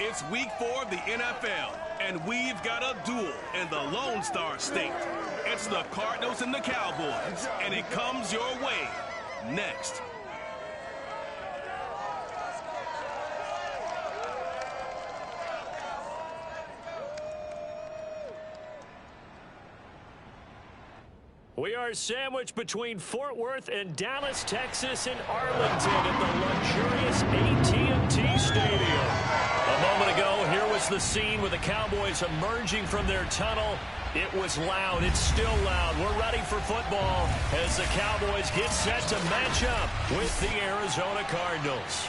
It's week 4 of the NFL, and we've got a duel in the Lone Star State. It's the Cardinals and the Cowboys, and it comes your way next. We are sandwiched between Fort Worth and Dallas, Texas, and Arlington at the luxurious AT&T Stadium. A moment ago, here was the scene with the Cowboys emerging from their tunnel. It was loud. It's still loud. We're ready for football as the Cowboys get set to match up with the Arizona Cardinals.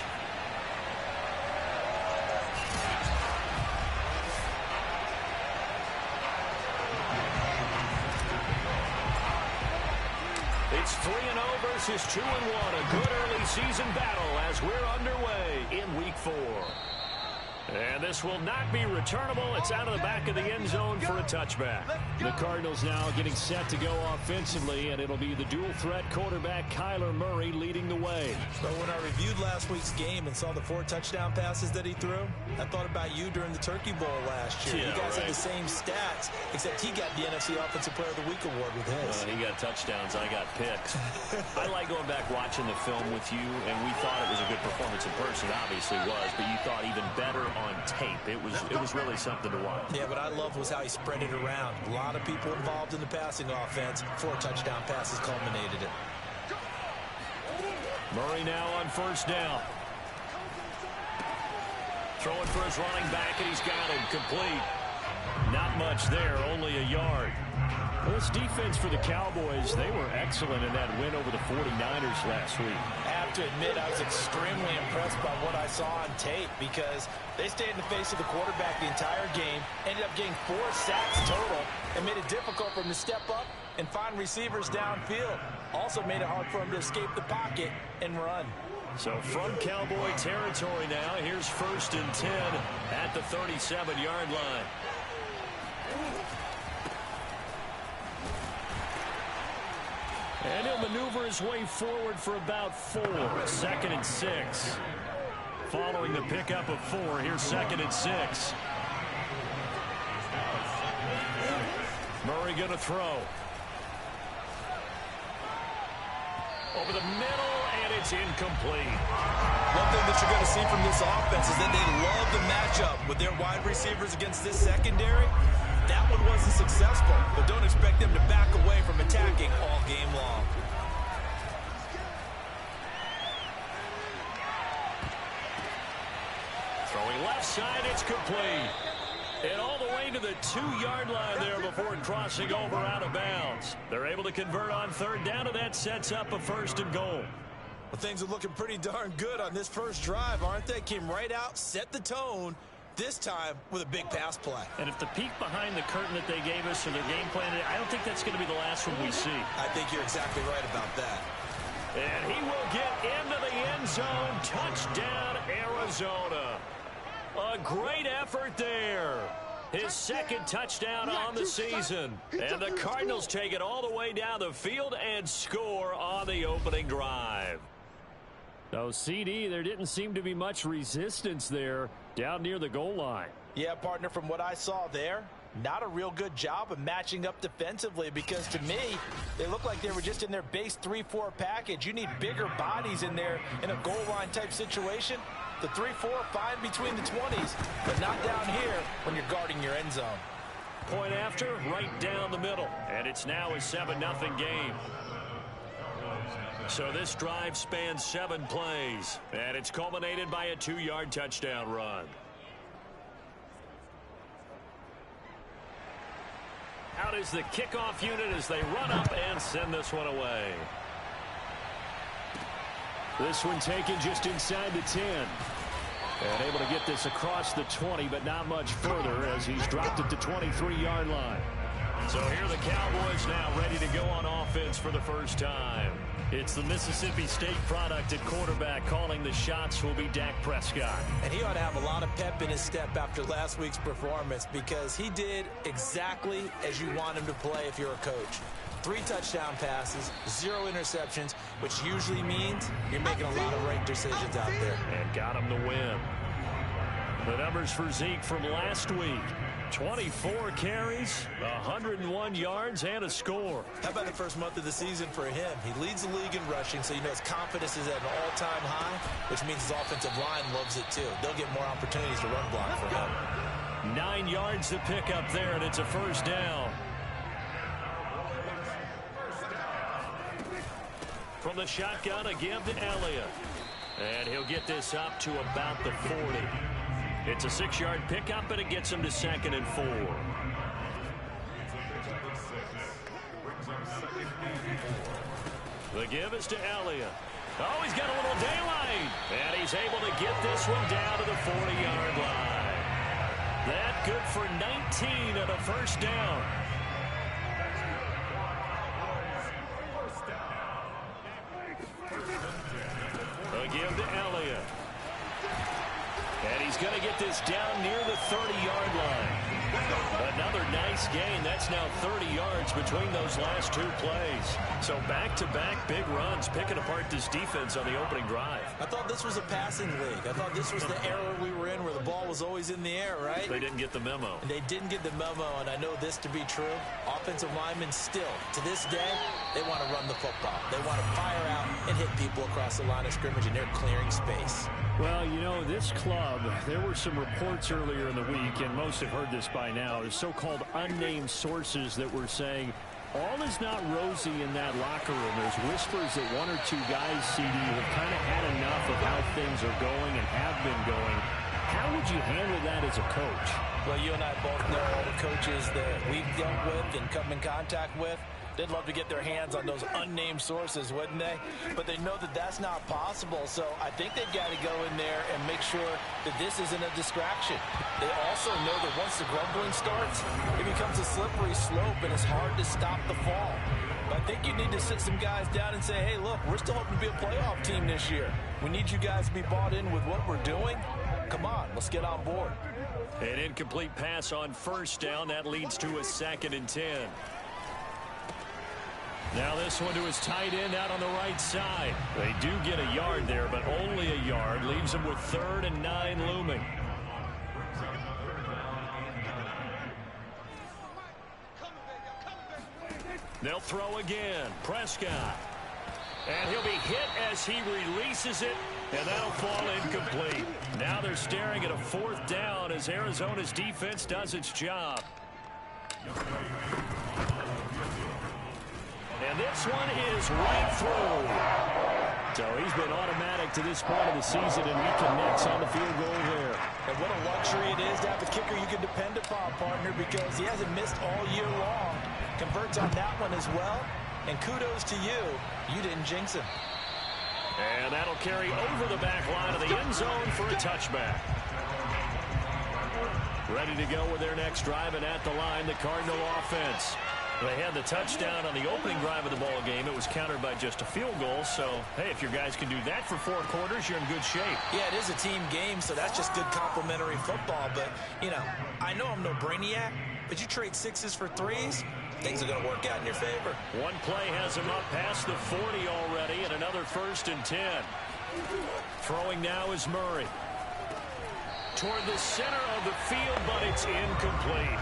It's 3-0 versus 2-1. A good early season battle as we're underway in week 4. And this will not be returnable. It's out of the back of the end zone for a touchback. The Cardinals now getting set to go offensively, and it'll be the dual-threat quarterback Kyler Murray leading the way. But when I reviewed last week's game and saw the 4 touchdown passes that he threw, I thought about you during the Turkey Bowl last year. Yeah, you guys right. had the same stats, except he got the NFC Offensive Player of the Week award with his. He got touchdowns. I got picks. I like going back watching the film with you, and we thought it was a good performance in person. It obviously was, but you thought even better on tape. It was really something to watch. Yeah, what I loved was how he spread it around. A lot of people involved in the passing offense. 4 touchdown passes culminated it. Murray now on first down. Throwing for his running back, and he's got him complete. Not much there, only a yard. Well, this defense for the Cowboys, they were excellent in that win over the 49ers last week. I have to admit, I was extremely impressed by what I saw on tape because they stayed in the face of the quarterback the entire game, ended up getting 4 sacks total, and made it difficult for him to step up and find receivers downfield. Also made it hard for him to escape the pocket and run. So from Cowboy territory now, here's 1st and 10 at the 37-yard line. And he'll maneuver his way forward for about 4. 2nd and 6. Following the pickup of 4, here's 2nd and 6. Murray going to throw. Over the middle, and it's incomplete. One thing that you're going to see from this offense is that they love the matchup with their wide receivers against this secondary. That one wasn't successful, but don't expect them to back away from attacking all game long. Throwing left side, it's complete. And all the way to the 2-yard line there before crossing over out of bounds. They're able to convert on 3rd down, and that sets up a 1st and goal. Well, things are looking pretty darn good on this first drive, aren't they? Came right out, set the tone, this time with a big pass play. And if the peek behind the curtain that they gave us or their game plan, I don't think that's going to be the last one we see. I think you're exactly right about that. And he will get into the end zone. Touchdown, Arizona. A great effort there. His 2nd touchdown on the season. And the Cardinals take it all the way down the field and score on the opening drive. So, CD, there didn't seem to be much resistance there down near the goal line. Yeah, partner, from what I saw there, not a real good job of matching up defensively because to me, they look like they were just in their base 3-4 package. You need bigger bodies in there in a goal line type situation. The 3-4 fine between the 20s, but not down here when you're guarding your end zone. Point after, right down the middle. And it's now a 7-0 game. So this drive spans 7 plays, and it's culminated by a 2-yard touchdown run. Out is the kickoff unit as they run up and send this one away. This one taken just inside the 10. And able to get this across the 20, but not much further as he's dropped at the 23-yard line. So here are the Cowboys now ready to go on offense for the first time. It's the Mississippi State product at quarterback. Calling the shots will be Dak Prescott. And he ought to have a lot of pep in his step after last week's performance because he did exactly as you want him to play if you're a coach. 3 touchdown passes, 0 interceptions, which usually means you're making a lot of right decisions out there. And got him the win. The numbers for Zeke from last week. 24 carries, 101 yards, and a score. How about the first month of the season for him? He leads the league in rushing, so you know his confidence is at an all-time high, which means his offensive line loves it too. They'll get more opportunities to run block for him. 9 yards to pick up there, and it's a first down. From the shotgun, a give to Elliott. And he'll get this up to about the 40. It's a 6-yard pickup, and it gets him to 2nd and 4. The give is to Elliott. Oh, he's got a little daylight. And he's able to get this one down to the 40-yard line. That good for 19 and a first down. A give to Elliott. And he's going to get this down near the 30-yard line. Another nice gain. That's now 30 yards between those last 2 plays. So back-to-back big runs, picking apart this defense on the opening drive. I thought this was a passing league. I thought this was the era we were in where the ball was always in the air, right? They didn't get the memo. They didn't get the memo, and I know this to be true. Offensive linemen still, to this day, they want to run the football. They want to fire out and hit people across the line of scrimmage, and they're clearing space. Well, you know, this club, there were some reports earlier in the week, and most have heard this by now, the so-called unnamed sources that were saying all is not rosy in that locker room. There's whispers that 1 or 2 guys, CD, have kind of had enough of how things are going and have been going. How would you handle that as a coach? Well, you and I both know all the coaches that we've dealt with and come in contact with. They'd love to get their hands on those unnamed sources, wouldn't they? But they know that that's not possible, so I think they've got to go in there and make sure that this isn't a distraction. They also know that once the grumbling starts, it becomes a slippery slope, and it's hard to stop the fall. But I think you need to sit some guys down and say, hey, look, we're still hoping to be a playoff team this year. We need you guys to be bought in with what we're doing. Come on, let's get on board. An incomplete pass on first down. That leads to a 2nd and 10. Now this one to his tight end out on the right side. They do get a yard there, but only a yard. Leaves them with 3rd and 9 looming. They'll throw again. Prescott. And he'll be hit as he releases it, and that'll fall incomplete. Now they're staring at a 4th down as Arizona's defense does its job. And this one is right through. So he's been automatic to this point of the season, and he connects on the field goal there. And what a luxury it is to have a kicker you can depend upon, partner, because he hasn't missed all year long. Converts on that one as well. And kudos to you. You didn't jinx him. And that'll carry over the back line of the end zone for a touchback. Ready to go with their next drive, and at the line, the Cardinal offense. They had the touchdown on the opening drive of the ball game. It was countered by just a field goal. So, hey, if your guys can do that for 4 quarters, you're in good shape. Yeah, it is a team game, so that's just good complimentary football. But, you know, I know I'm no brainiac, but you trade 6s for 3s, things are going to work out in your favor. One play has him up past the 40 already, and another 1st and 10. Throwing now is Murray. Toward the center of the field, but it's incomplete.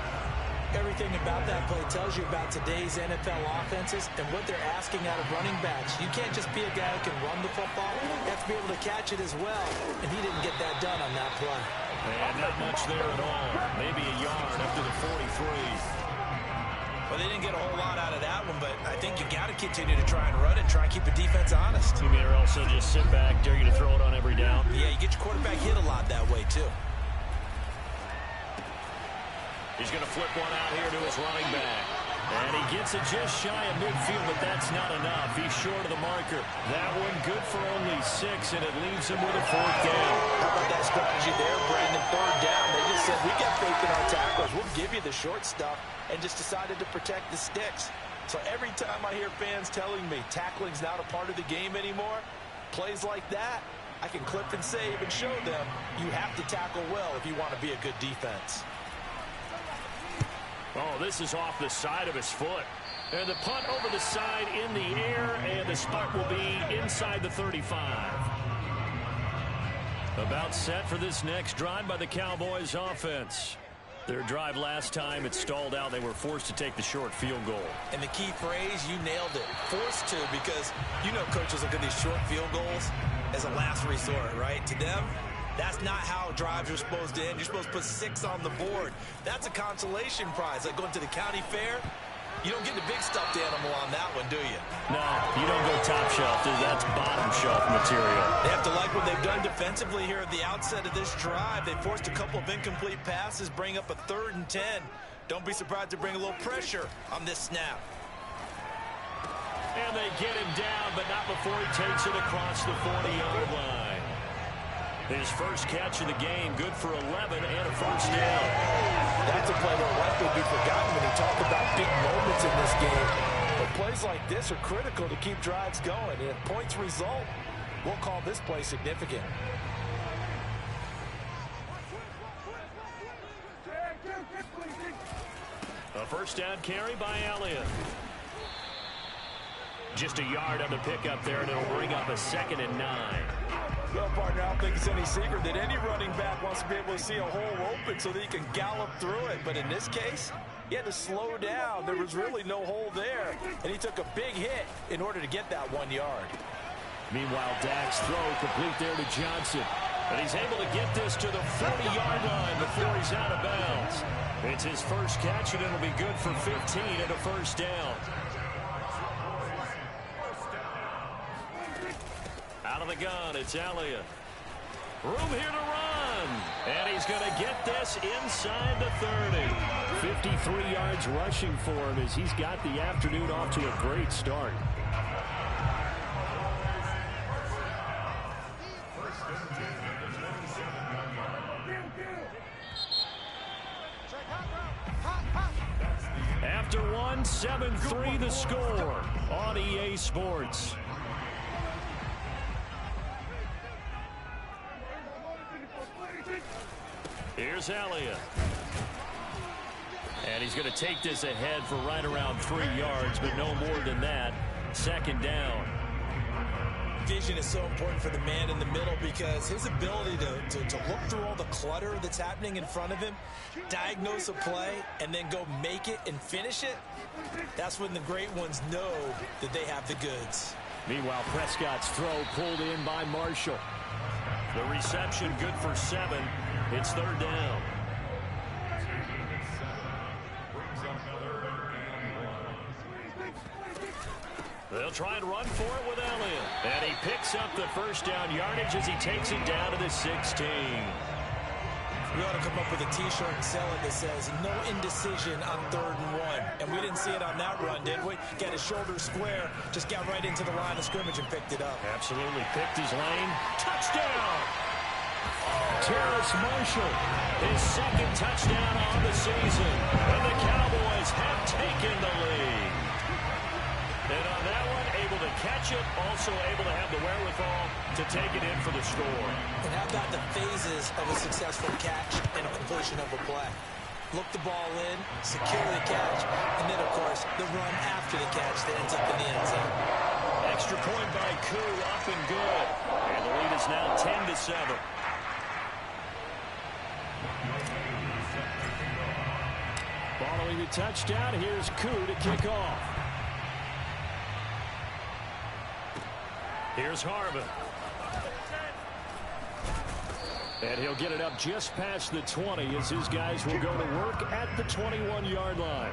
Everything about that play tells you about today's NFL offenses and what they're asking out of running backs. You can't just be a guy who can run the football. You have to be able to catch it as well, and he didn't get that done on that play. And not much there at all. Maybe a yard up to the 43. Well, they didn't get a whole lot out of that one, but I think you got to continue to try and run it, try and keep the defense honest. You mean, or also just sit back, dare you to throw it on every down? Yeah, you get your quarterback hit a lot that way, too. He's going to flip one out here to his running back. And he gets it just shy of midfield, but that's not enough. He's short of the marker. That one good for only 6, and it leaves him with a 4th down. How about that strategy there, Brandon? 3rd down. They just said, we got faith in our tacklers. We'll give you the short stuff, and just decided to protect the sticks. So every time I hear fans telling me tackling's not a part of the game anymore, plays like that, I can clip and save and show them you have to tackle well if you want to be a good defense. Oh, this is off the side of his foot. And the punt over the side in the air, and the spot will be inside the 35. About set for this next drive by the Cowboys offense. Their drive last time, it stalled out. They were forced to take the short field goal. And the key phrase, you nailed it. Forced to, because you know coaches look at these short field goals as a last resort, right? To them, that's not how drives are supposed to end. You're supposed to put 6 on the board. That's a consolation prize. Like going to the county fair, you don't get the big stuffed animal on that one, do you? No, you don't go top shelf. That's bottom shelf material. They have to like what they've done defensively here at the outset of this drive. They forced a couple of incomplete passes, bring up a 3rd and 10. Don't be surprised to bring a little pressure on this snap. And they get him down, but not before he takes it across the 40-yard line. His first catch of the game, good for 11 and a first down. That's a play that will likely be forgotten when you talk about big moments in this game. But plays like this are critical to keep drives going. And if points result, we'll call this play significant. A first down carry by Elliott. Just a yard on the pickup there, and it'll bring up a 2nd and 9. Well, partner, I don't think it's any secret that any running back wants to be able to see a hole open so that he can gallop through it. But in this case, he had to slow down. There was really no hole there, and he took a big hit in order to get that 1 yard. Meanwhile, Dak's throw complete there to Johnson. And he's able to get this to the 40-yard line before he's out of bounds. It's his first catch, and it'll be good for 15 and a first down. Out of the gun, it's Elliott. Room here to run. And he's going to get this inside the 30. 53 yards rushing for him as he's got the afternoon off to a great start. After one, 7-3 the score on EA Sports. Here's Elliott. And he's going to take this ahead for right around 3 yards, but no more than that. 2nd down. Vision is so important for the man in the middle because his ability to look through all the clutter that's happening in front of him, diagnose a play, and then go make it and finish it, that's when the great ones know that they have the goods. Meanwhile, Prescott's throw pulled in by Marshall. The reception good for 7. It's 3rd down. They'll try and run for it with Elliott. And he picks up the first down yardage as he takes it down to the 16. We ought to come up with a T-shirt and sell it that says, no indecision on 3rd and 1. And we didn't see it on that run, did we? Got his shoulder square, just got right into the line of scrimmage and picked it up. Absolutely picked his lane. Touchdown! Terrace Marshall, his 2nd touchdown on the season. And the Cowboys have taken the lead. And on that one, able to catch it, also able to have the wherewithal to take it in for the score. And how about the phases of a successful catch and a completion of a play? Look the ball in, secure the catch, and then, of course, the run after the catch that ends up in the end zone. Extra point by Koo, up and good. And the lead is now 10-7. Following the touchdown, here's Koo to kick off. Here's Harvin. And he'll get it up just past the 20 as his guys will go to work at the 21-yard line.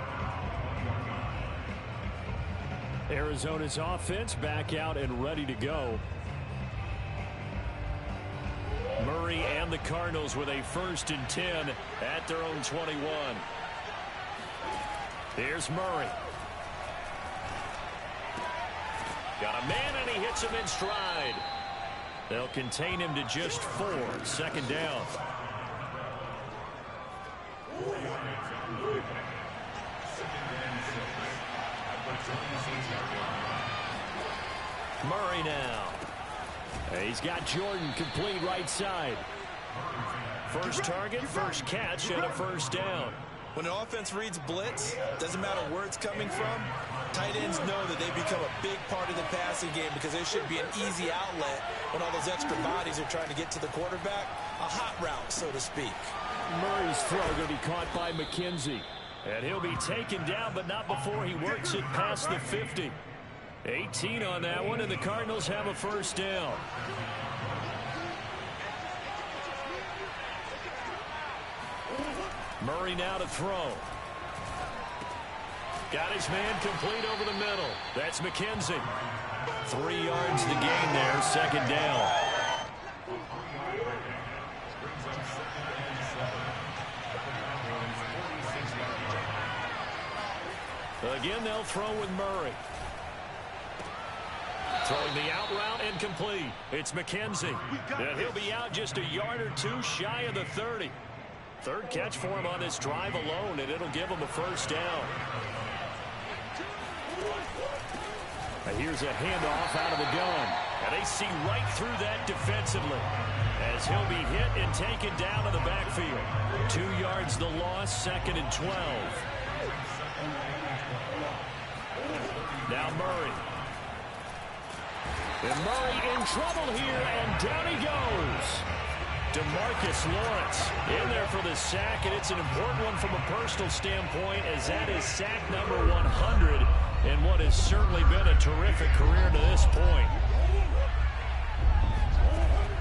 Arizona's offense back out and ready to go. Murray and the Cardinals with a 1st and 10 at their own 21. Here's Murray. Got a man, and he hits him in stride. They'll contain him to just 4. 2nd down. Murray now. He's got Jordan complete right side. First target, first catch, and a first down. When an offense reads blitz, doesn't matter where it's coming from, Tight ends know that they become a big part of the passing game because there should be an easy outlet when all those extra bodies are trying to get to the quarterback. A hot route, so to speak. Murray's throw going to be caught by McKenzie. And he'll be taken down, but not before he works it past the 50. 18 on that one, and the Cardinals have a first down. Murray now to throw. Got his man complete over the middle. That's McKenzie. 3 yards to gain there, second down. Again, they'll throw with Murray. Throwing the out route and complete. It's McKenzie. And he'll be out just a yard or two shy of the 30. Third catch for him on this drive alone, and it'll give him a first down. And here's a handoff out of the gun. And they see right through that defensively as he'll be hit and taken down in the backfield. 2 yards the loss, second and 12. Now Murray. And Murray in trouble here, and down he goes. DeMarcus Lawrence in there for the sack, and it's an important one from a personal standpoint as that is sack number 100 in what has certainly been a terrific career to this point.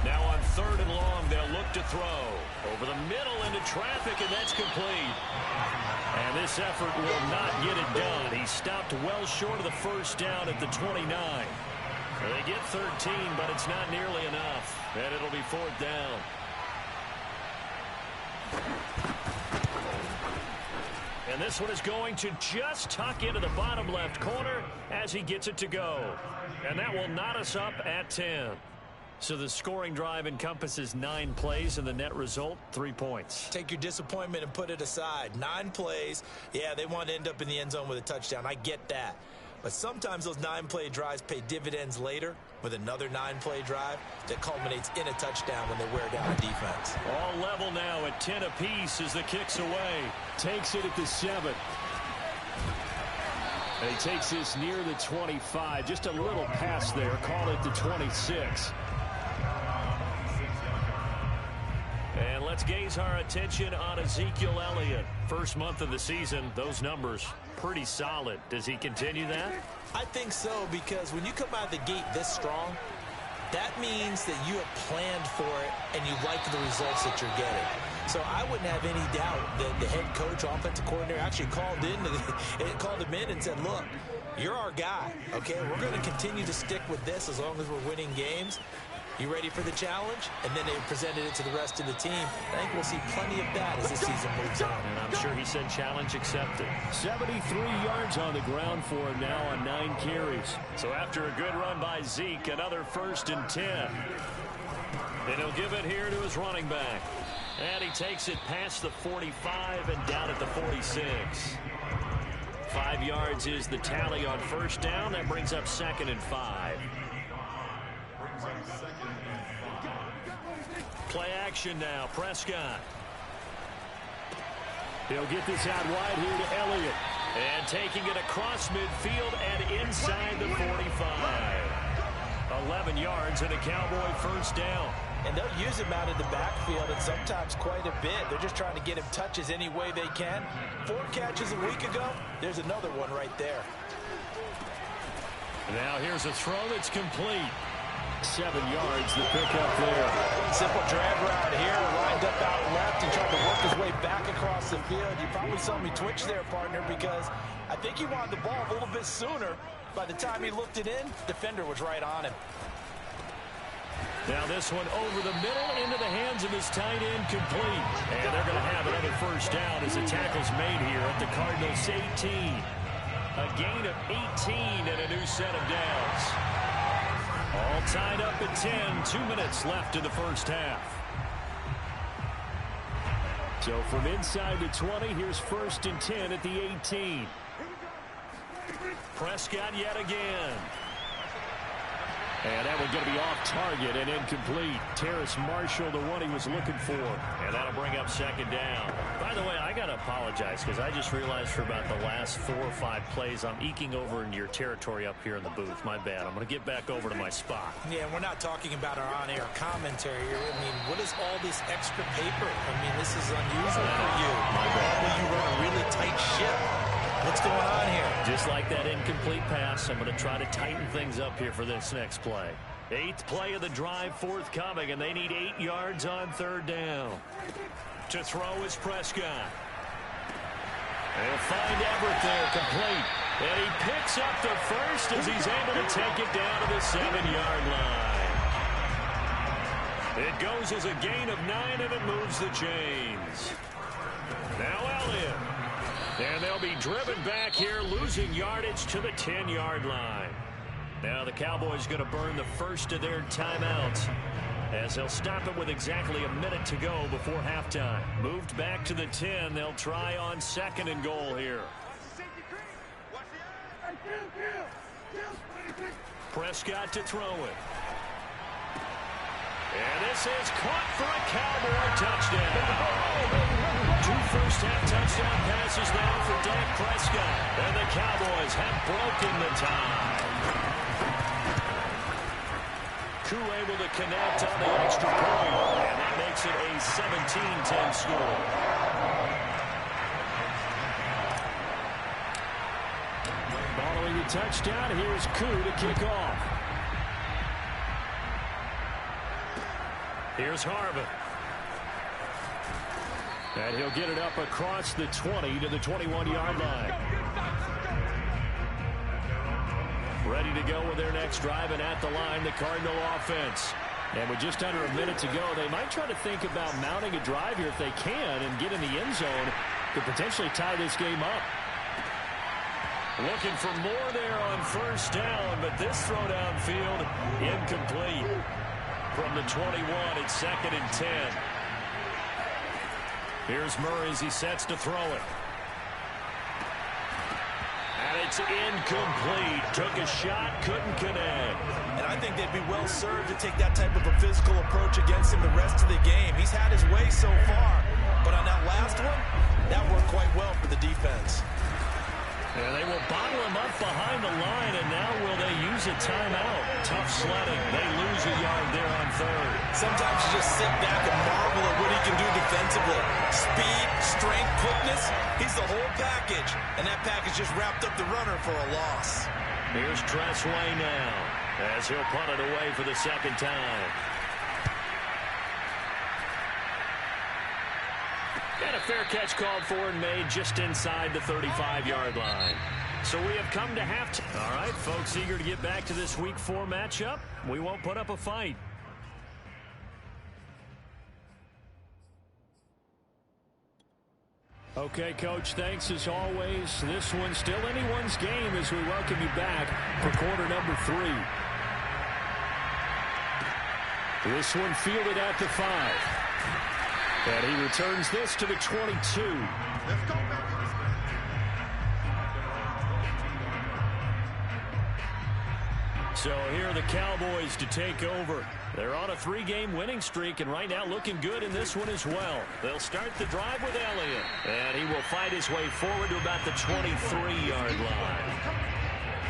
Now on 3rd and long, they'll look to throw. Over the middle into traffic, and that's complete. And this effort will not get it done. He stopped well short of the first down at the 29. They get 13, but it's not nearly enough. And it'll be 4th down. And this one is going to just tuck into the bottom left corner as he gets it to go. And that will knot us up at 10. So the scoring drive encompasses 9 plays, and the net result, 3 points. Take your disappointment and put it aside. 9 plays. Yeah, they want to end up in the end zone with a touchdown. I get that. But sometimes those 9-play drives pay dividends later with another 9-play drive that culminates in a touchdown when they wear down a defense. All level now at 10 apiece as the kick's away. Takes it at the 7. And he takes this near the 25. Just a little pass there. Call it the 26. And let's gaze our attention on Ezekiel Elliott. First month of the season, those numbers pretty solid. Does he continue that? I think so, because when you come out of the gate this strong, that means that you have planned for it and you like the results that you're getting. So I wouldn't have any doubt that the head coach, offensive coordinator, actually called him in and said, look, you're our guy, okay? We're going to continue to stick with this as long as we're winning games. You ready for the challenge? And then they presented it to the rest of the team. I think we'll see plenty of that as the season moves on. And I'm sure he said challenge accepted. 73 yards on the ground for him now on 9 carries. So after a good run by Zeke, another 1st and 10. And he'll give it here to his running back. And he takes it past the 45 and down at the 46. 5 yards is the tally on first down. That brings up 2nd and 5. Play action now. Prescott. He'll get this out wide here to Elliott. And taking it across midfield and inside the 45. 11 yards and a Cowboy first down. And they'll use him out of the backfield, and sometimes quite a bit. They're just trying to get him touches any way they can. 4 catches a week ago. There's another one right there. Now here's a throw that's complete. 7 yards, the pickup there. Simple drag route here, lined up out left and tried to work his way back across the field. You probably saw me twitch there, partner, because I think he wanted the ball a little bit sooner. By the time he looked it in, defender was right on him. Now this one over the middle into the hands of his tight end, complete. And they're going to have another first down as the tackle's made here at the Cardinals 18. A gain of 18 and a new set of downs. All tied up at 10. 2 minutes left in the first half. So from inside the 20, here's 1st and 10 at the 18. Prescott yet again. And that one going to be off target and incomplete. Terrace Marshall, the one he was looking for. And that'll bring up second down. By the way, I got to apologize because I just realized for about the last 4 or 5 plays, I'm eking over into your territory up here in the booth. My bad. I'm going to get back over to my spot. Yeah, we're not talking about our on-air commentary here. I mean, what is all this extra paper? I mean, this is unusual for you. My bad. Will you run a really tight ship? What's going on here? Just like that incomplete pass, I'm going to try to tighten things up here for this next play. 8th play of the drive forthcoming, and they need 8 yards on 3rd down. To throw is Prescott. They'll find Everett there, complete. And he picks up the first as he's able to take it down to the 7-yard line. It goes as a gain of 9, and it moves the chains. Now Elliott. And they'll be driven back here, losing yardage to the 10-yard line. Now the Cowboys going to burn the first of their timeouts as they'll stop it with exactly a minute to go before halftime. Moved back to the 10. They'll try on 2nd and goal here. Prescott to throw it. And this is caught for a Cowboy touchdown. 2 first-half touchdown passes now for Dak Prescott. And the Cowboys have broken the tie. Koo able to connect on the extra point. And that makes it a 17-10 score. Following the touchdown, here's Koo to kick off. Here's Harvin. And he'll get it up across the 20 to the 21-yard line. Ready to go with their next drive, and at the line, the Cardinal offense. And with just under a minute to go, they might try to think about mounting a drive here if they can and get in the end zone to potentially tie this game up. Looking for more there on 1st down, but this throw downfield incomplete. From the 21, it's 2nd and 10. Here's Murray as he sets to throw it. And it's incomplete. Took a shot, couldn't connect. And I think they'd be well served to take that type of a physical approach against him the rest of the game. He's had his way so far. But on that last one, that worked quite well for the defense. And they will bottle him up behind the line, and now will they use a timeout? Tough sledding. They lose a yard there on 3rd. Sometimes you just sit back and marvel at what he can do defensively. Speed, strength, quickness, he's the whole package. And that package just wrapped up the runner for a loss. Here's Tressway now as he'll punt it away for the 2nd time. And a fair catch called for and made just inside the 35-yard line. So we have come to halftime. All right, folks, eager to get back to this Week 4 matchup. We won't put up a fight. Okay, Coach, thanks as always. This one's still anyone's game as we welcome you back for quarter number 3. This one fielded at the 5. And he returns this to the 22. Let's go, baby. So here are the Cowboys to take over. They're on a 3-game winning streak, and right now looking good in this one as well. They'll start the drive with Elliott. And he will fight his way forward to about the 23-yard line.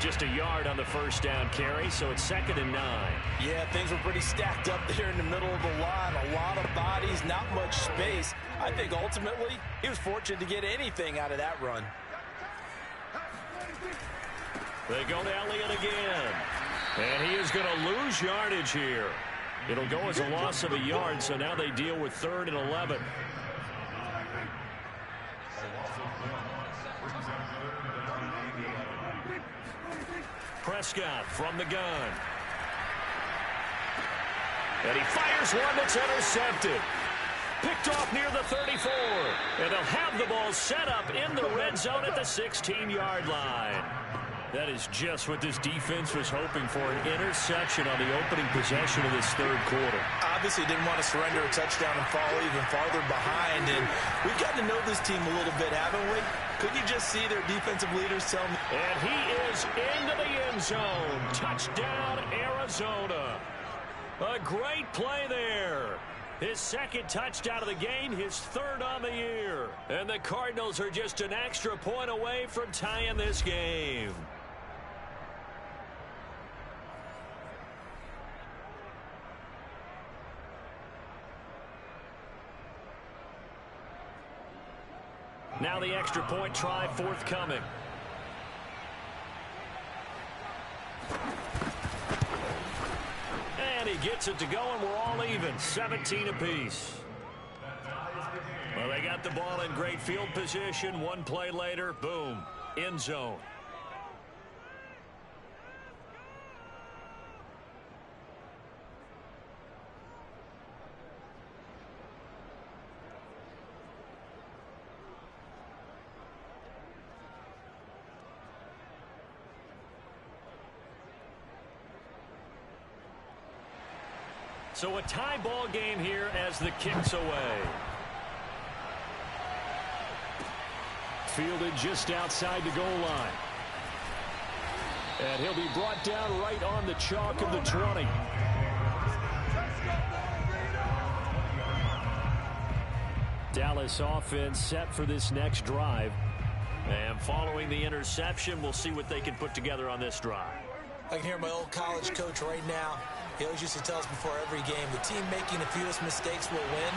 Just a yard on the 1st down carry, so it's 2nd and 9. Yeah, things were pretty stacked up there in the middle of the line. A lot of bodies, not much space. I think ultimately he was fortunate to get anything out of that run. They go to Elliott again. And he is going to lose yardage here. It'll go as a loss of a yard, so now they deal with 3rd and 11. Prescott from the gun. And he fires one that's intercepted. Picked off near the 34. And they'll have the ball set up in the red zone at the 16-yard line. That is just what this defense was hoping for, an interception on the opening possession of this 3rd quarter. obviously didn't want to surrender a touchdown and fall even farther behind. And we've gotten to know this team a little bit, haven't we? Couldn't you just see their defensive leaders tell me? And he is into the end zone. Touchdown, Arizona. A great play there. His second touchdown of the game, his third on the year. And the Cardinals are just an extra point away from tying this game. Now the extra point try forthcoming. And he gets it to go, and we're all even, 17 apiece. Well, they got the ball in great field position. One play later, boom, end zone. So a tie ball game here as the kick's away. Fielded just outside the goal line. And he'll be brought down right on the chalk of the 20. Dallas offense set for this next drive. And following the interception, we'll see what they can put together on this drive. I can hear my old college coach right now. He always used to tell us before every game, the team making the fewest mistakes will win.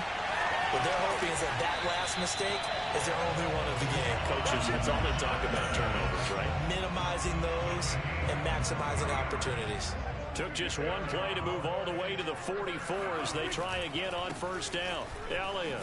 What they're hoping is that last mistake is their only one of the game. Coaches, that's all they talk about, turnovers, right? Minimizing those and maximizing opportunities. Took just one play to move all the way to the 44 as they try again on first down. Elliott.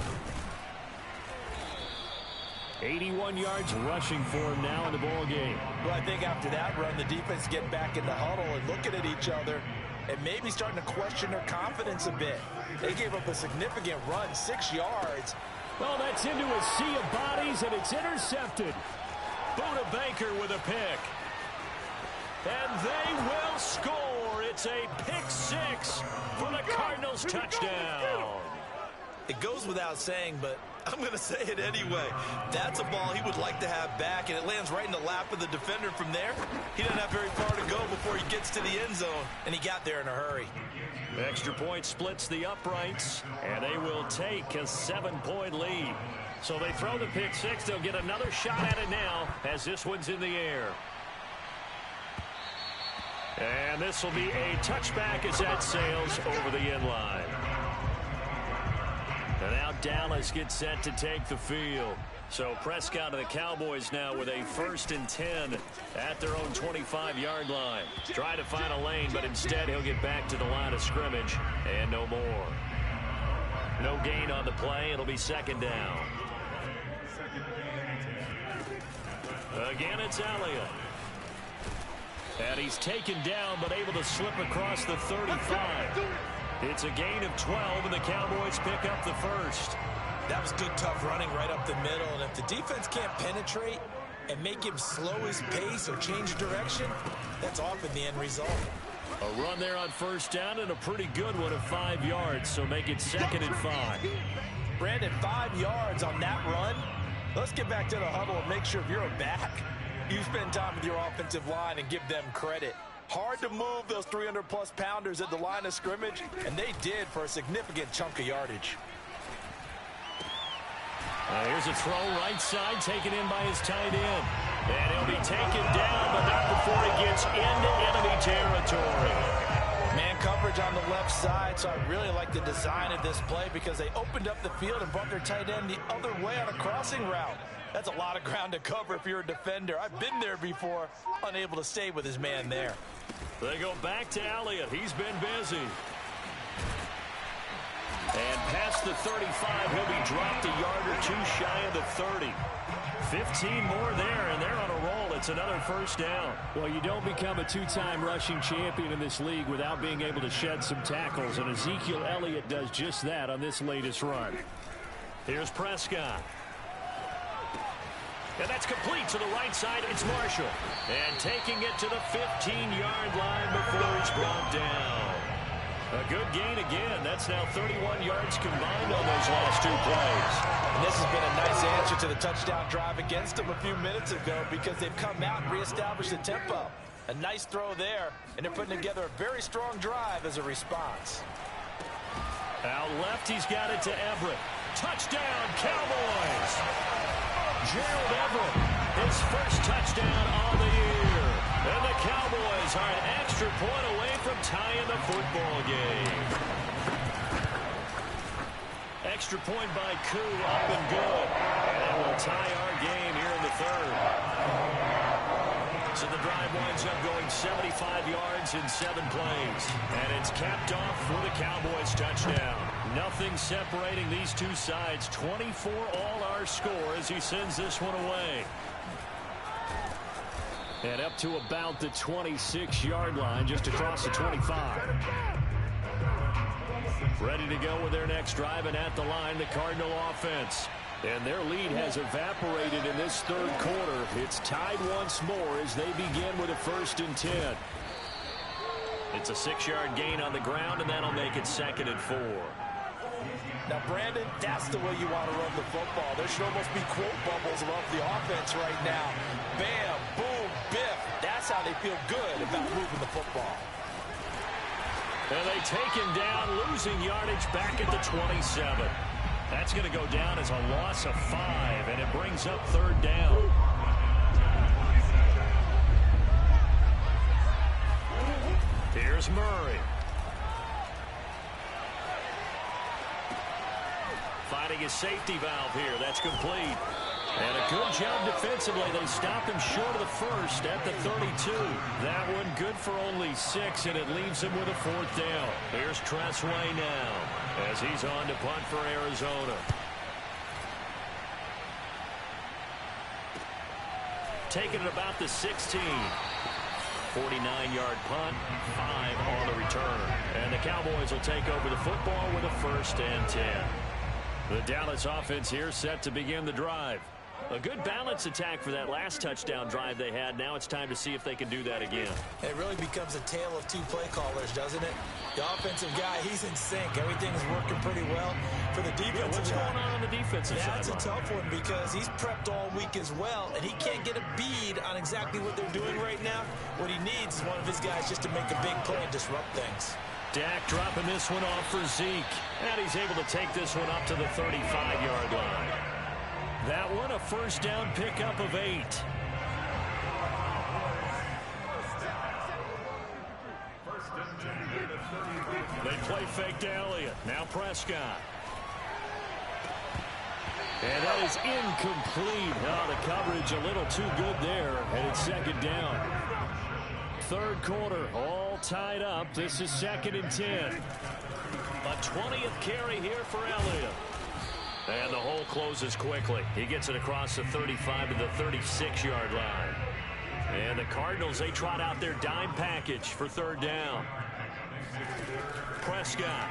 81 yards rushing for him now in the ball game. Well, I think after that run, the defense get back in the huddle and looking at each other and maybe starting to question their confidence a bit. They gave up a significant run, 6 yards. Well, that's into a sea of bodies, and it's intercepted. Buda Baker with a pick. And they will score. It's a pick six for the Cardinals touchdown. It goes without saying, but I'm going to say it anyway. That's a ball he would like to have back, and it lands right in the lap of the defender from there. He doesn't have very far to go before he gets to the end zone, and he got there in a hurry. Extra point splits the uprights, and they will take a 7-point lead. So they throw the pick six. They'll get another shot at it now as this one's in the air. And this will be a touchback as that sails over the end line. And now Dallas gets set to take the field. So Prescott and the Cowboys now with a 1st and 10 at their own 25-yard line. Try to find a lane, but instead he'll get back to the line of scrimmage and no more. No gain on the play. It'll be 2nd down. Again, it's Elliott. And he's taken down, but able to slip across the 35. It's a gain of 12, and the Cowboys pick up the first. That was good, tough running right up the middle. And if the defense can't penetrate and make him slow his pace or change direction, that's often the end result. A run there on 1st down, and a pretty good one of 5 yards, so make it 2nd and 5. Brandon, 5 yards on that run. Let's get back to the huddle and make sure if you're a back, you spend time with your offensive line and give them credit. Hard to move those 300-plus pounders at the line of scrimmage, and they did for a significant chunk of yardage. Here's a throw right side, taken in by his tight end. And he'll be taken down, but not before he gets into enemy territory. Man coverage on the left side, so I really like the design of this play because they opened up the field and brought their tight end the other way on a crossing route. That's a lot of ground to cover if you're a defender. I've been there before, unable to stay with his man there. They go back to Elliott. He's been busy. And past the 35, he'll be dropped a yard or two shy of the 30. 15 more there, and they're on a roll. It's another 1st down. Well, you don't become a two-time rushing champion in this league without being able to shed some tackles, and Ezekiel Elliott does just that on this latest run. Here's Prescott. And that's complete to the right side. It's Marshall. And taking it to the 15-yard line before it's brought down. A good gain again. That's now 31 yards combined on those last 2 plays. And this has been a nice answer to the touchdown drive against them a few minutes ago because they've come out and reestablished the tempo. A nice throw there, and they're putting together a very strong drive as a response. Out left, he's got it to Everett. Touchdown, Cowboys! Gerald Everett, his first touchdown on the year. And the Cowboys are an extra point away from tying the football game. Extra point by Koo, up and good. And it will tie our game here in the third. So the drive winds up going 75 yards in 7 plays. And it's capped off for the Cowboys touchdown. Nothing separating these two sides. 24 all our score as he sends this one away. And up to about the 26-yard line, just across the 25. Ready to go with their next drive, and at the line, the Cardinal offense. And their lead has evaporated in this third quarter. It's tied once more as they begin with a 1st and 10. It's a 6-yard gain on the ground, and that'll make it 2nd and 4. Now, Brandon, that's the way you want to run the football. There should almost be quote bubbles above the offense right now. Bam, boom, biff. That's how they feel good about moving the football. And they take him down, losing yardage back at the 27. That's going to go down as a loss of 5, and it brings up 3rd down. Here's Murray. Finding his safety valve here. That's complete. And a good job defensively. They stop him short of the first at the 32. That one good for only 6, and it leaves him with a 4th down. Here's Tressway now as he's on to punt for Arizona. Taking it about the 16. 49-yard punt, 5 on the return. And the Cowboys will take over the football with a 1st and 10. The Dallas offense here set to begin the drive. A good balance attack for that last touchdown drive they had. Now it's time to see if they can do that again. It really becomes a tale of 2 play callers, doesn't it? The offensive guy, he's in sync. Everything's working pretty well for the defensive guy. What's going on the defensive side? That's a tough one because he's prepped all week as well, and he can't get a bead on exactly what they're doing right now. What he needs is one of his guys just to make a big play and disrupt things. Dak dropping this one off for Zeke. And he's able to take this one up to the 35-yard line. That one a 1st down pickup of 8. They play fake to Elliott. Now Prescott. And that is incomplete. Oh, the coverage a little too good there. And it's 2nd down. 3rd quarter, all tied up. This is 2nd and 10. A 20th carry here for Elliott. And the hole closes quickly. He gets it across the 35 to the 36-yard line. And the Cardinals, they trot out their dime package for 3rd down. Prescott.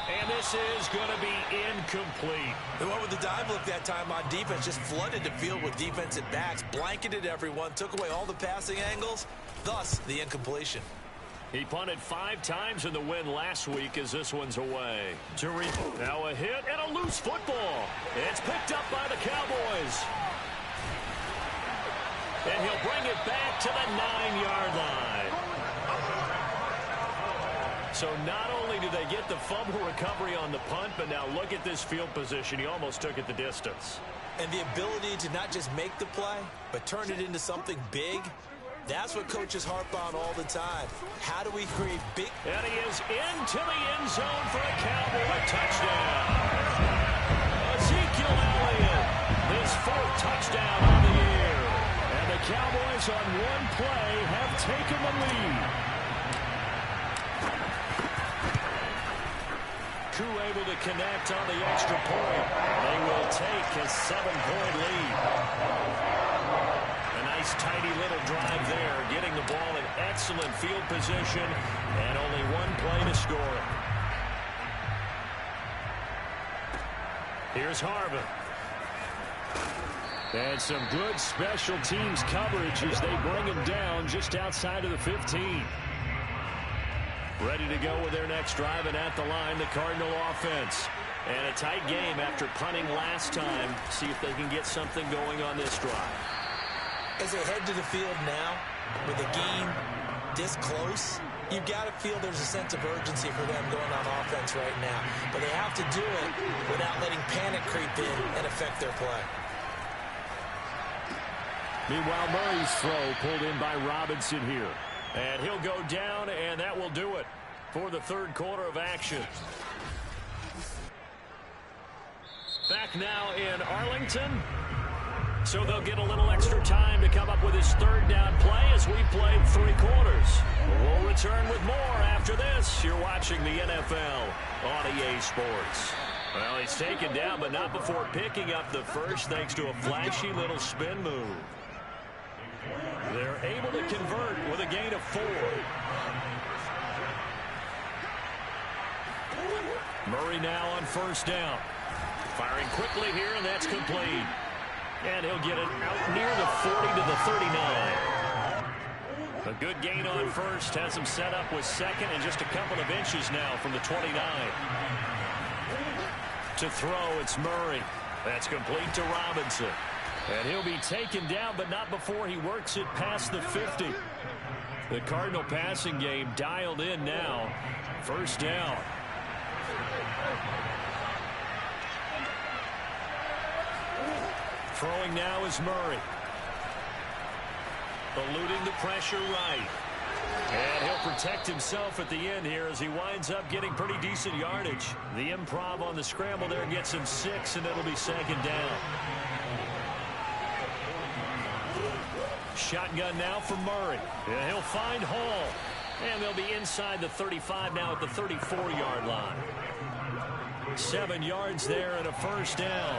And this is going to be incomplete. The one with the dime look that time on defense just flooded the field with defensive backs, blanketed everyone, took away all the passing angles, thus the incompletion. He punted 5 times in the win last week as this one's away. Now a hit and a loose football. It's picked up by the Cowboys. And he'll bring it back to the 9-yard line. So not only do they get the fumble recovery on the punt, but now look at this field position. He almost took it the distance. And the ability to not just make the play, but turn it into something big. That's what coaches harp on all the time. How do we create big... And he is into the end zone for a Cowboy touchdown. Ezekiel Elliott, his 4th touchdown on the year. And the Cowboys on one play have taken the lead. Koo able to connect on the extra point. They will take a 7-point lead. Tidy little drive there, getting the ball in excellent field position, and only one play to score it. Here's Harvin. And some good special teams coverage as they bring him down just outside of the 15. Ready to go with their next drive, and at the line, the Cardinal offense. And a tight game after punting last time. See if they can get something going on this drive. As they head to the field now, with the game this close, you've got to feel there's a sense of urgency for them going on offense right now. But they have to do it without letting panic creep in and affect their play. Meanwhile, Murray's throw pulled in by Robinson here. And he'll go down, and that will do it for the third quarter of action. Back now in Arlington. So they'll get a little extra time to come up with his third down play as we've played 3 quarters. We'll return with more after this. You're watching the NFL on EA Sports. Well, he's taken down, but not before picking up the first thanks to a flashy little spin move. They're able to convert with a gain of 4. Murray now on first down. Firing quickly here, and that's complete. And he'll get it out near the 40 to the 39. A good gain on first. Has him set up with second and just a couple of inches now from the 29. To throw, it's Murray. That's complete to Robinson. And he'll be taken down, but not before he works it past the 50. The Cardinal passing game dialed in now. First down. Throwing now is Murray. Eluding the pressure right. And he'll protect himself at the end here as he winds up getting pretty decent yardage. The improv on the scramble there gets him 6, and it'll be second down. Shotgun now for Murray. And he'll find Hall. And they'll be inside the 35 now at the 34-yard line. 7 yards there and a first down.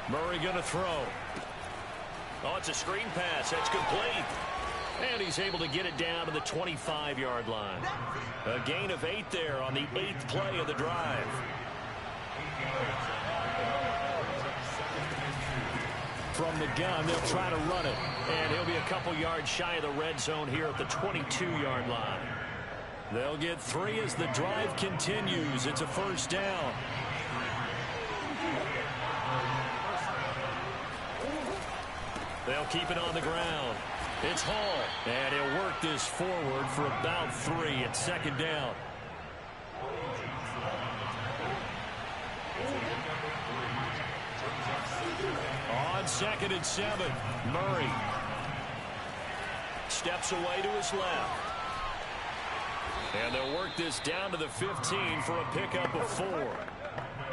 Murray going to throw. Oh, it's a screen pass. That's complete. And he's able to get it down to the 25-yard line. A gain of 8 there on the 8th play of the drive. From the gun, they'll try to run it. And he'll be a couple yards shy of the red zone here at the 22-yard line. They'll get 3 as the drive continues. It's a first down. They'll keep it on the ground. It's Hall. And he'll work this forward for about 3 at second down. On 2nd and 7, Murray steps away to his left. And they'll work this down to the 15 for a pickup of 4.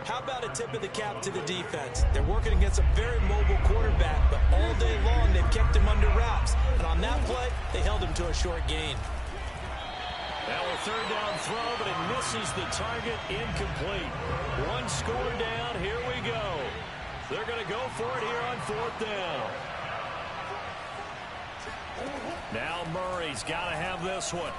How about a tip of the cap to the defense? They're working against a very mobile quarterback, but all day long they've kept him under wraps. And on that play, they held him to a short gain. Now a third down throw, but it misses the target, incomplete. 1 score down, here we go. They're going to go for it here on 4th down. Now Murray's got to have this one.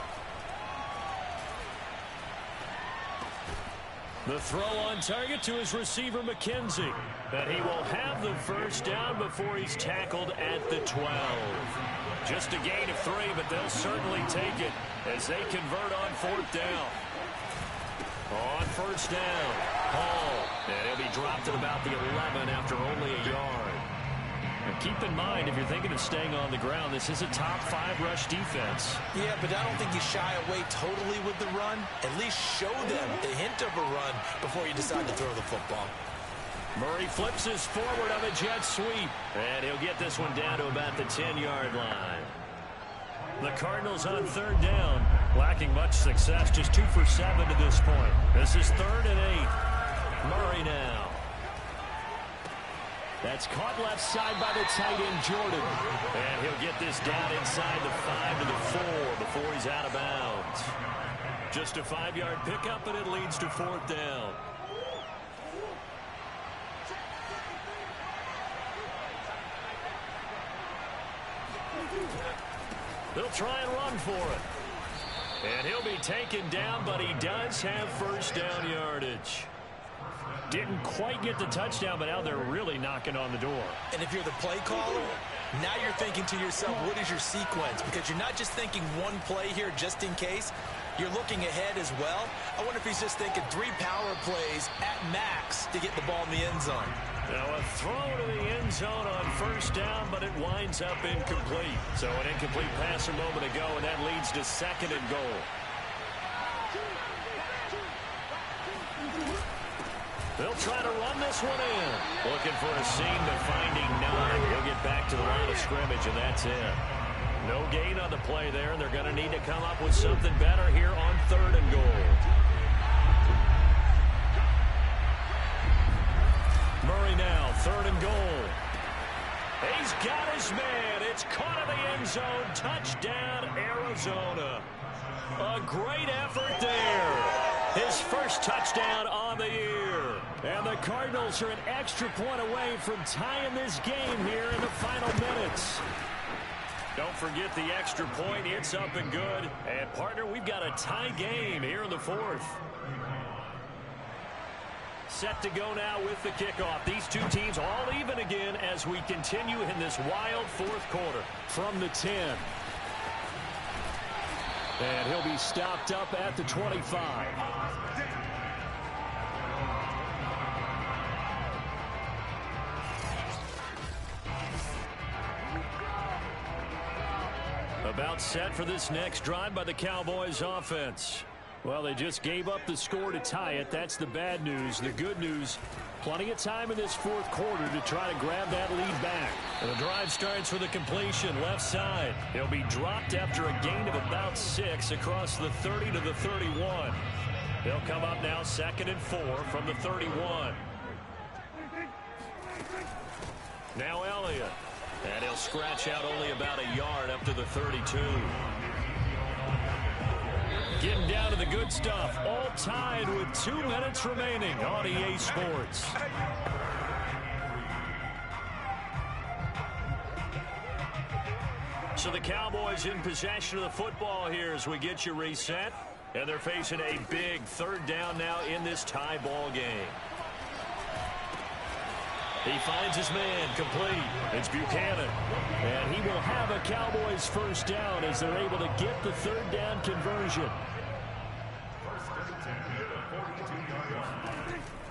The throw on target to his receiver, McKenzie. But he will have the first down before he's tackled at the 12. Just a gain of 3, but they'll certainly take it as they convert on 4th down. On first down, Hall. And he'll be dropped at about the 11 after only a yard. Now keep in mind, if you're thinking of staying on the ground, this is a top 5 rush defense. Yeah, but I don't think you shy away totally with the run. At least show them the hint of a run before you decide to throw the football. Murray flips his forward on a jet sweep. And he'll get this one down to about the 10-yard line. The Cardinals on 3rd down, lacking much success, just 2 for 7 to this point. This is 3rd and 8. Murray now. That's caught left side by the tight end, Jordan. And he'll get this down inside the 5 to the 4 before he's out of bounds. Just a 5-yard pickup, and it leads to 4th down. They'll try and run for it. And he'll be taken down, but he does have first down yardage. Didn't quite get the touchdown, but now they're really knocking on the door. And if you're the play caller, Now you're thinking to yourself, what is your sequence? Because you're not just thinking one play here just in case. You're looking ahead as well. I wonder if he's just thinking 3 power plays at max to get the ball in the end zone. Now a throw to the end zone on first down, but it winds up incomplete. So an incomplete pass a moment ago, and that leads to 2nd and goal. They'll try to run this one in. Looking for a seam, but finding none. He'll get back to the line of scrimmage, and that's it. No gain on the play there, and they're going to need to come up with something better here on 3rd and goal. Murray now, 3rd and goal. He's got his man. It's caught in the end zone. Touchdown, Arizona. A great effort there. His first touchdown on the year. And the Cardinals are an extra point away from tying this game here in the final minutes. Don't forget the extra point. It's up and good. And, partner, we've got a tie game here in the 4th. Set to go now with the kickoff. These two teams all even again as we continue in this wild 4th quarter. From the 10. And he'll be stopped up at the 25. About set for this next drive by the Cowboys offense. Well, they just gave up the score to tie it. That's the bad news. The good news, plenty of time in this 4th quarter to try to grab that lead back. And the drive starts with a completion left side. He'll be dropped after a gain of about 6 across the 30 to the 31. They'll come up now 2nd and 4 from the 31. Now Elliott. And he'll scratch out only about a yard up to the 32. Getting down to the good stuff. All tied with 2 minutes remaining on EA Sports. So the Cowboys in possession of the football here as we get you reset. And they're facing a big 3rd down now in this tie ball game. He finds his man complete. It's Buchanan. And he will have a Cowboys first down as they're able to get the 3rd down conversion.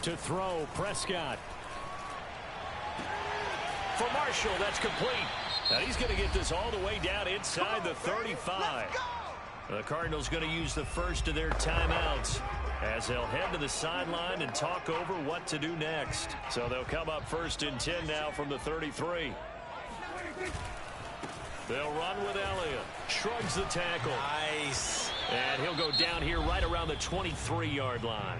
To throw, Prescott. For Marshall, that's complete. Now he's going to get this all the way down inside the 35. The Cardinals going to use the first of their timeouts as they'll head to the sideline and talk over what to do next. So they'll come up 1st and 10 now from the 33. They'll run with Elliott. Shrugs the tackle. Nice. And he'll go down here right around the 23-yard line.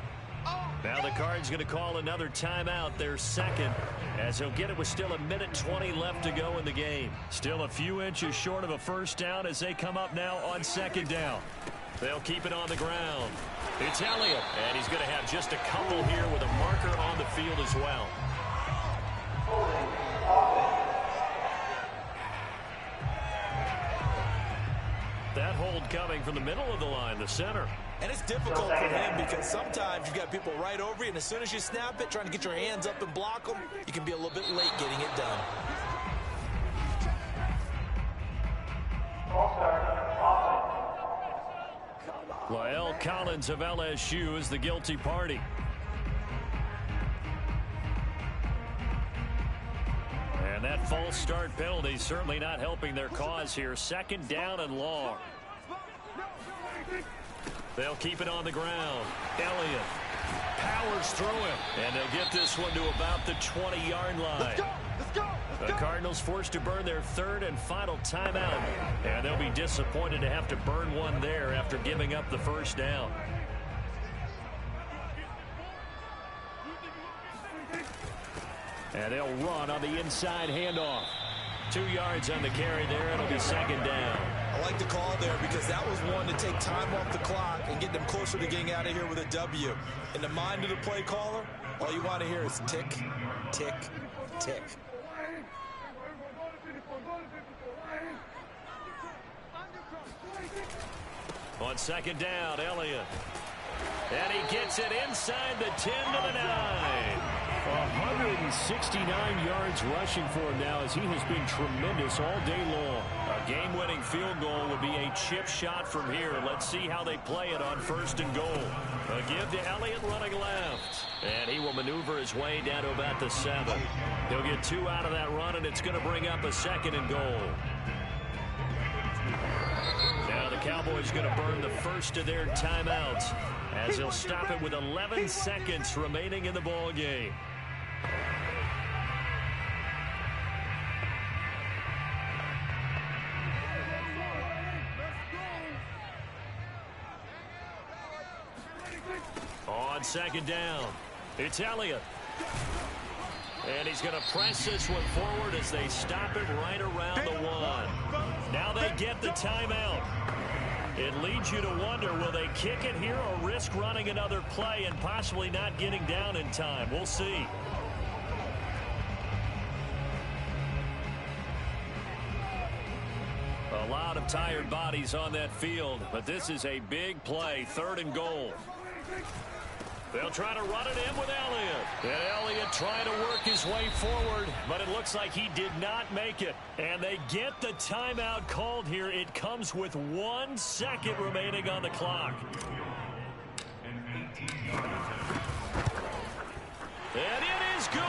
Now the Cards going to call another timeout, their 2nd, as he'll get it with still 1:20 left to go in the game. Still a few inches short of a first down as they come up now on 2nd down. They'll keep it on the ground. It's Elliott, and he's going to have just a couple here with a marker on the field as well. That hold coming from the middle of the line, the center. And it's difficult for him because sometimes you've got people right over you, and as soon as you snap it, trying to get your hands up and block them, you can be a little bit late getting it done. La'el Collins of LSU is the guilty party. And that false start penalty certainly not helping their cause here. 2nd down and long. They'll keep it on the ground. Elliott powers through him. And they'll get this one to about the 20-yard line. The Cardinals forced to burn their 3rd and final timeout. And they'll be disappointed to have to burn one there after giving up the first down. And they'll run on the inside handoff. 2 yards on the carry there. It'll be 2nd down. I like the call there because that was one to take time off the clock and get them closer to getting out of here with a W. In the mind of the play caller, all you want to hear is tick, tick, tick. On 2nd down, Elliott. And he gets it inside the 10 to the 9. 169 yards rushing for him now, as he has been tremendous all day long. A game-winning field goal would be a chip shot from here. Let's see how they play it on 1st and goal. A give to Elliott running left. And he will maneuver his way down to about the 7. He'll get 2 out of that run, and it's going to bring up a 2nd and goal. Now the Cowboys going to burn the first of their timeouts, as they'll stop it with 11 seconds remaining in the ball game. On 2nd down, it's Elliott. And he's going to press this one forward as they stop it right around the 1. Now they get the timeout. It leads you to wonder, will they kick it here or risk running another play and possibly not getting down in time? We'll see. A lot of tired bodies on that field, but this is a big play, 3rd and goal. They'll try to run it in with Elliott. And Elliott trying to work his way forward, but it looks like he did not make it. And they get the timeout called here. It comes with 1 second remaining on the clock. And it is good.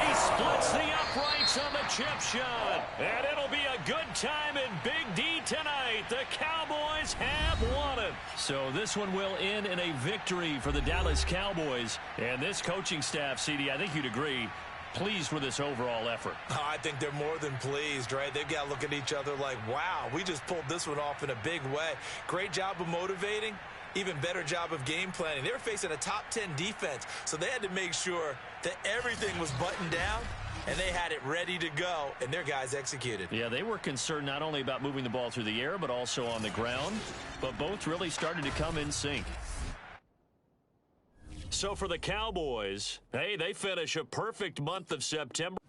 He splits the uprights on the chip shot. And it'll be a good time in Big D tonight. The Cowboys have won it. So this one will end in a victory for the Dallas Cowboys. And this coaching staff, CD, I think you'd agree, pleased with this overall effort. Oh, I think they're more than pleased, right? They've got to look at each other like, wow, we just pulled this one off in a big way. Great job of motivating. Even better job of game planning. They were facing a top 10 defense, so they had to make sure that everything was buttoned down, and they had it ready to go, and their guys executed. Yeah, they were concerned not only about moving the ball through the air, but also on the ground. But both really started to come in sync. So for the Cowboys, hey, they finish a perfect month of September.